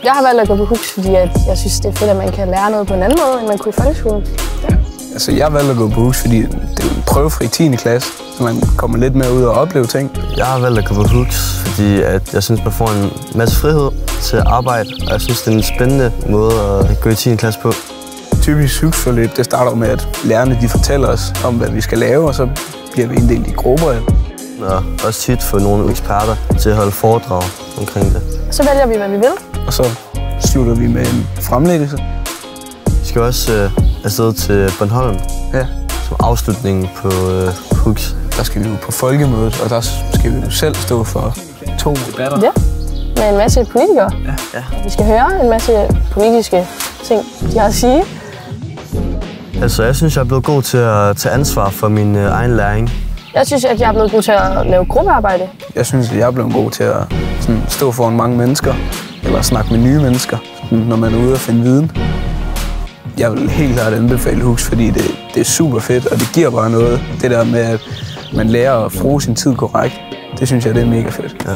Jeg har valgt at gå på HUX, fordi jeg synes, det er fedt, at man kan lære noget på en anden måde, end man kunne i folkeskolen. Ja. Altså, jeg har valgt at gå på HUX, fordi det er en prøvefri 10. klasse, så man kommer lidt mere ud og opleve ting. Jeg har valgt at gå på HUX, fordi jeg synes, man får en masse frihed til at arbejde, og jeg synes, det er en spændende måde at gå i 10. klasse på. Typisk HUX-forløb, det starter med, at lærerne de fortæller os om, hvad vi skal lave, og så bliver vi inddelt i grupper. Og også tit få nogle eksperter til at holde foredrag omkring det. Så vælger vi, hvad vi vil. Og så slutter vi med en fremlæggelse. Vi skal også afsted til Bornholm, ja, som afslutningen på HUX. Der skal vi jo på folkemødet, og der skal vi jo selv stå for 2 debatter. Ja, med en masse politikere. Ja. Vi skal høre en masse politiske ting, de har at sige. Altså, jeg synes, jeg er blevet god til at tage ansvar for min egen læring. Jeg synes, at jeg er blevet god til at lave gruppearbejde. Jeg synes, at jeg er blevet god til at stå foran mange mennesker, eller snakke med nye mennesker, når man er ude og finde viden. Jeg vil helt klart anbefale HUX, fordi det er super fedt, og det giver bare noget. Det der med, at man lærer at bruge sin tid korrekt, det synes jeg, det er mega fedt. Ja.